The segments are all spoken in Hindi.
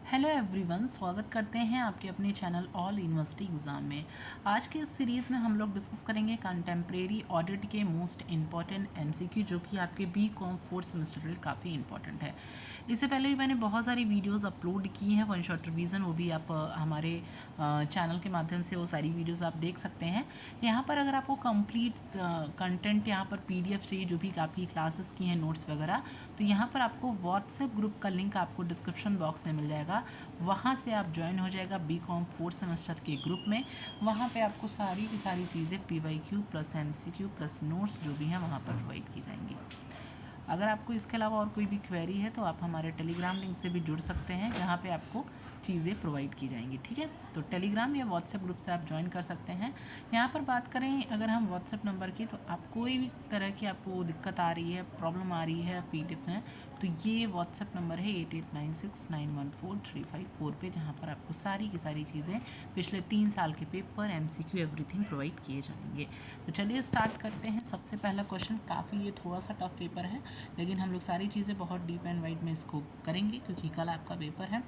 हेलो एवरीवन, स्वागत करते हैं आपके अपने चैनल ऑल यूनिवर्सिटी एग्ज़ाम में। आज के इस सीरीज़ में हम लोग डिस्कस करेंगे कंटेम्प्रेरी ऑडिट के मोस्ट इम्पॉर्टेंट एमसीक्यू, जो कि आपके बी.कॉम फोर्थ सेमेस्टर के लिए काफ़ी इंपॉर्टेंट है। इससे पहले भी मैंने बहुत सारी वीडियोस अपलोड की हैं, वन शॉट रिवीजन, वो भी आप हमारे चैनल के माध्यम से वो सारी वीडियोस आप देख सकते हैं। यहाँ पर अगर आपको कंप्लीट कंटेंट यहाँ पर पीडीएफ चाहिए, जो भी आपकी क्लासेस की हैं, नोट्स वगैरह, तो यहाँ पर आपको व्हाट्सएप ग्रुप का लिंक आपको डिस्क्रिप्शन बॉक्स में मिल जाएगा। वहाँ से आप ज्वाइन हो जाएगा बी.कॉम फोर्थ सेमेस्टर के ग्रुप में। वहाँ पे आपको सारी की सारी चीज़ें PYQ plus MCQ plus notes जो भी हैं वहाँ पर प्रोवाइड की जाएंगी। अगर आपको इसके अलावा और कोई भी क्वेरी है तो आप हमारे टेलीग्राम लिंक से भी जुड़ सकते हैं, जहाँ पे आपको चीज़ें प्रोवाइड की जाएंगी। ठीक है, तो टेलीग्राम या व्हाट्सएप ग्रुप से आप ज्वाइन कर सकते हैं। यहाँ पर बात करें अगर हम व्हाट्सएप नंबर की, तो आप कोई भी तरह की आपको दिक्कत आ रही है, प्रॉब्लम आ रही है PDF में, तो ये व्हाट्सएप नंबर है 8896914354 पे, जहाँ पर आपको सारी की सारी चीज़ें पिछले 3 साल के पेपर, MCQ एवरीथिंग प्रोवाइड किए जाएंगे। तो चलिए स्टार्ट करते हैं। सबसे पहला क्वेश्चन, काफ़ी ये थोड़ा सा टफ पेपर है, लेकिन हम लोग सारी चीज़ें बहुत डीप एंड वाइड में इसको करेंगे क्योंकि कल आपका पेपर है।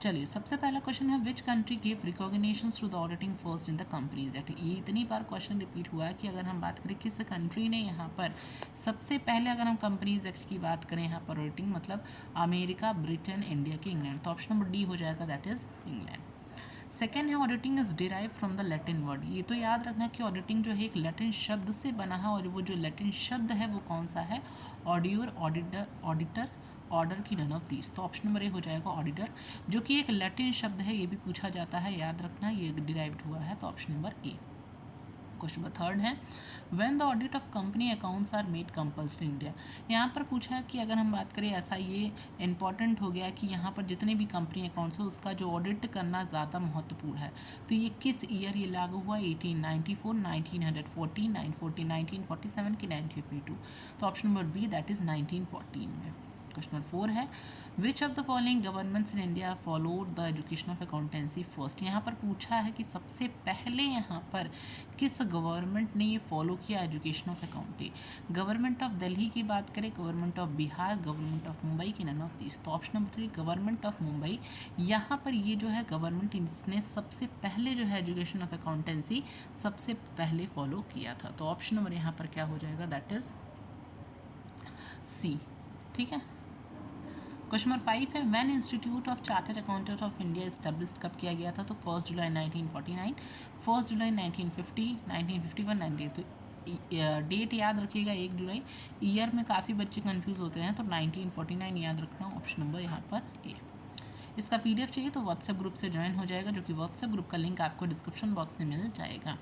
चलिए, सबसे पहला क्वेश्चन है, which country give recognitions to the auditing first in the companies act. ये इतनी बार क्वेश्चन रिपीट हुआ है कि अगर हम बात करें किस कंट्री ने यहाँ पर सबसे पहले, अगर हम कंपनीज एक्ट की बात करें यहाँ पर ऑडिटिंग, मतलब अमेरिका, ब्रिटेन, इंडिया की इंग्लैंड, तो ऑप्शन नंबर डी हो जाएगा, दैट इज इंग्लैंड। सेकेंड है, auditing is derive from the Latin word. ये तो याद रखना कि ऑडिटिंग जो है एक लैटिन शब्द से बना है, और वो जो लैटिन शब्द है वो कौन सा है, ऑडियोर, ऑडिटर, ऑडिटर, ऑर्डर की नन ऑफ दीज। तो ऑप्शन नंबर ए हो जाएगा ऑडिटर, जो कि एक लैटिन शब्द है, ये भी पूछा जाता है, याद रखना ये डिराइव्ड हुआ है, तो option number A. Question number third है, when the audit of company accounts are made compulsory in India. यहाँ पर पूछा है कि अगर हम बात करें, ऐसा ये इंपॉर्टेंट हो गया कि यहाँ पर जितने भी कंपनी अकाउंट्स है उसका जो ऑडिट करना ज़्यादा महत्वपूर्ण है, तो ये किस ईयर ये लागू हुआ, 1894, 1914, 940, 1947 की 1952। तो option number B, that is 1914 में। क्वेश्चन नंबर 4 है, which of the following governments in India followed the education of accountancy first. यहाँ पर पूछा है कि सबसे पहले यहाँ पर किस गवर्नमेंट ने ये फॉलो किया education of accounting. Government of Delhi की बात करें, government of Bihar, government of Mumbai की, नन ऑफ दिस। तो option number 3 government of Mumbai. यहाँ पर ये जो है गवर्नमेंट इसने सबसे पहले जो है एजुकेशन ऑफ अकाउंटेंसी सबसे पहले फॉलो किया था। तो ऑप्शन नंबर यहाँ पर क्या हो जाएगा, दैट इज सी। ठीक है। क्वेश्चन नंबर 5 है, when institute of chartered accountant of India established कब किया गया था, तो 1 जुलाई 1949, 1 जुलाई 1950, 1951, 19। तो डेट याद रखिएगा 1 जुलाई। ईयर में काफ़ी बच्चे कंफ्यूज होते हैं, तो 1949 याद रखना, ऑप्शन नंबर यहाँ पर ए। इसका PDF चाहिए तो व्हाट्सएप ग्रुप से ज्वाइन हो जाएगा, जो कि व्हाट्सएप ग्रुप का लिंक आपको डिस्क्रिप्शन बॉक्स में मिल जाएगा।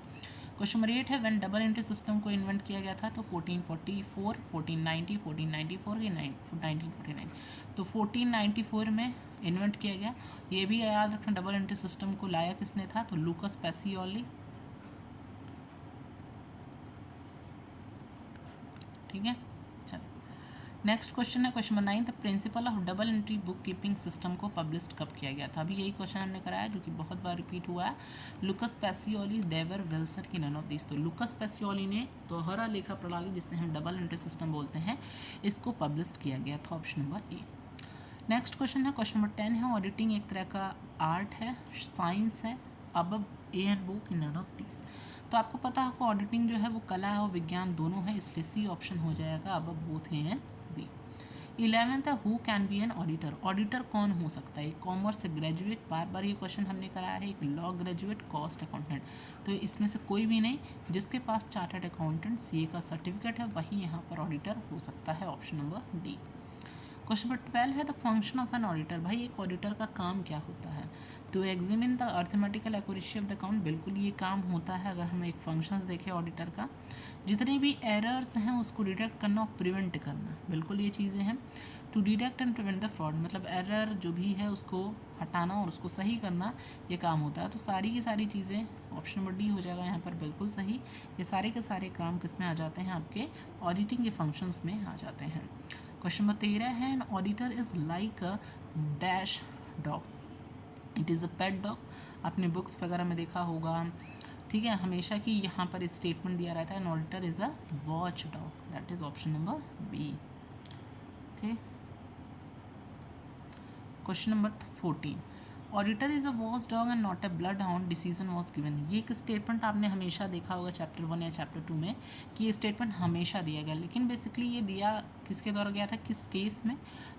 क्वेश्चन नंबर 8 है, व्हेन डबल एंट्री सिस्टम को इन्वेंट किया गया था, तो 1444, 1490, 1494 या 1949। तो 1494 में इन्वेंट किया गया। ये भी याद रखना, डबल एंट्री सिस्टम को लाया किसने था, तो लूकस पैसियोली। ठीक है, चलो नेक्स्ट क्वेश्चन है, question number 9, the principle of double entry book keeping system को पब्लिश कब किया गया था। अभी यही क्वेश्चन हमने कराया, जो कि बहुत बार रिपीट हुआ है। लुकस पैसियोली, देवर, विल्सन की, नन ऑफ दिस। तो लुकस पैसियोली ने दोहरा लेखा प्रणाली, जिससे हम डबल एंट्री सिस्टम बोलते हैं, इसको पब्लिश किया गया था, ऑप्शन नंबर ए। नेक्स्ट क्वेश्चन है, क्वेश्चन नंबर 10 है, ऑडिटिंग एक तरह का आर्ट है, साइंस है, अब ए एंड बो की, नन ऑफ दिस। तो आपको पता है ऑडिटिंग जो है वो कला और विज्ञान दोनों है, इसलिए सी ऑप्शन हो जाएगा, अब both A and B. 11th है, who can be an auditor. Auditor कौन हो सकता है, एक कॉमर्स से ग्रेजुएट, बार बार ये क्वेश्चन हमने कराया है, एक लॉ ग्रेजुएट, कॉस्ट अकाउंटेंट। तो इसमें से कोई भी नहीं, जिसके पास चार्टर्ड अकाउंटेंट CA का सर्टिफिकेट है वही यहाँ पर ऑडिटर हो सकता है, option number D. Question number 12 है, the function of an auditor. भाई एक ऑडिटर का काम क्या होता है, to examine the arithmetical accuracy of the account. बिल्कुल ये काम होता है, अगर हम एक फंक्शंस देखें ऑडिटर का, जितने भी एरर्स हैं उसको डिटेक्ट करना और प्रिवेंट करना, बिल्कुल ये चीज़ें हैं। To detect and prevent the fraud, मतलब एरर जो भी है उसको हटाना और उसको सही करना, ये काम होता है। तो सारी की सारी चीज़ें, ऑप्शन नंबर डी हो जाएगा यहाँ पर बिल्कुल सही। ये सारे के सारे काम किस में आ जाते हैं, आपके ऑडिटिंग के फंक्शंस में आ जाते हैं। क्वेश्चन नंबर 13 है, an auditor is like a dash dog, it is a pet dog. आपने बुक्स वगैरह में देखा होगा, ठीक है, हमेशा की यहाँ पर स्टेटमेंट दिया रहता है, an auditor is a watchdog, that is option number B. ठीक। Question number 14, auditor is a watchdog and not a bloodhound, decision was given. ये एक स्टेटमेंट आपने हमेशा देखा होगा चैप्टर 1 या चैप्टर 2 में कि ये स्टेटमेंट हमेशा दिया गया, लेकिन बेसिकली ये दिया किसके द्वारा गया था, किस केस में,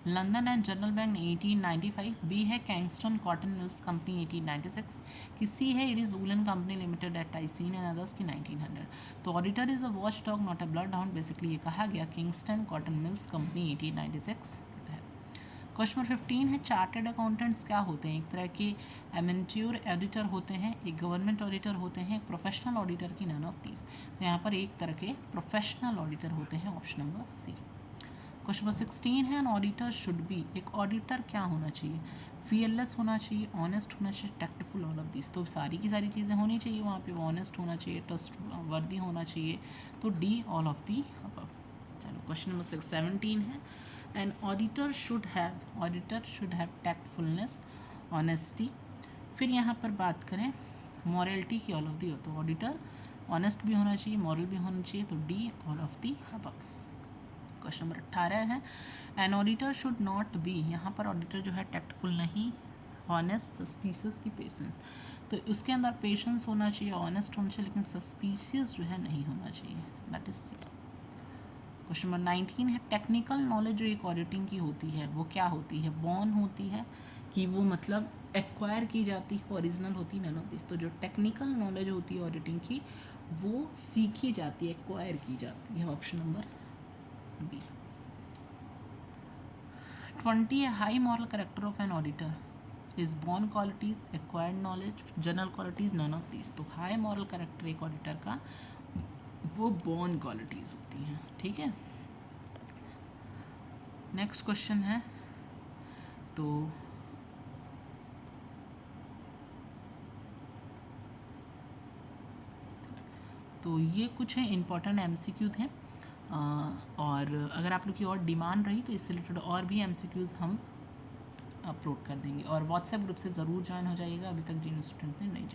London and General Bank 1895, B है कैंगस्टन कॉटन मिल्स कंपनी 1896, कि सी है Irish Woollen Company Limited at Tyson and others की 1900। तो auditor is a watchdog not a bloodhound, basically ये कहा गया किंगस्टन कॉटन मिल्स कंपनी 1896 है। क्वेश्चन नंबर 15 है, चार्टर्ड अकाउंटेंट्स क्या होते हैं? एक तरह के एमेच्योर ऑडिटर होते हैं, एक गवर्नमेंट ऑडिटर होते हैं, एक प्रोफेशनल ऑडिटर की, नन ऑफ दीज। तो यहाँ पर एक तरह के प्रोफेशनल ऑडिटर होते हैं, option number C. Question number 16 है, एन ऑडिटर शुड बी, एक ऑडिटर क्या होना चाहिए? फियरलेस होना चाहिए, ऑनेस्ट होना चाहिए, टैक्टफुल, ऑल ऑफ दिस। तो सारी की सारी चीज़ें होनी चाहिए वहाँ पे, ऑनेस्ट होना चाहिए, ट्रस्ट वर्दी होना चाहिए, तो D all of the above. चलो क्वेश्चन नंबर 17 है, an auditor should have tactfulness, honesty. फिर यहाँ पर बात करें मॉरलिटी की, ऑल ऑफ दी हो, तो ऑडिटर ऑनेस्ट भी होना चाहिए, मॉरल भी होना चाहिए, तो D all of the above. Question number 18 है, an auditor should not be, यहाँ पर ऑडिटर जो है टैक्टफुल नहीं, ऑनेस्ट, सस्पिशियस की पेशेंस। तो उसके अंदर पेशेंस होना चाहिए, ऑनेस्ट होना चाहिए, लेकिन सस्पिशियस जो है नहीं होना चाहिए, that is C. Question number 19 है, टेक्निकल नॉलेज जो एक ऑडिटिंग की होती है वो क्या होती है? बॉर्न होती है कि वो मतलब एक्वायर की जाती है, ओरिजिनल होती है, नन ऑफ दिस। तो जो टेक्निकल नॉलेज होती है ऑडिटिंग की वो सीखी जाती है, एक्वायर की जाती है, ऑप्शन नंबर बी। 20 है, high moral character of an auditor is born qualities, acquired knowledge, general qualities, none of this. तो हाई मॉरल करेक्टर एक ऑडिटर का वो बॉर्न क्वालिटीज होती हैं, ठीक है। नेक्स्ट क्वेश्चन है, तो ये कुछ है इंपॉर्टेंट एमसीक्यू थे, और अगर आप लोग की और डिमांड रही तो इससे रिलेटेड और भी एमसीक्यूज़ हम अपलोड कर देंगे, और व्हाट्सएप ग्रुप से ज़रूर ज्वाइन हो जाइएगा अभी तक जिन स्टूडेंट ने नहीं ज्वाइन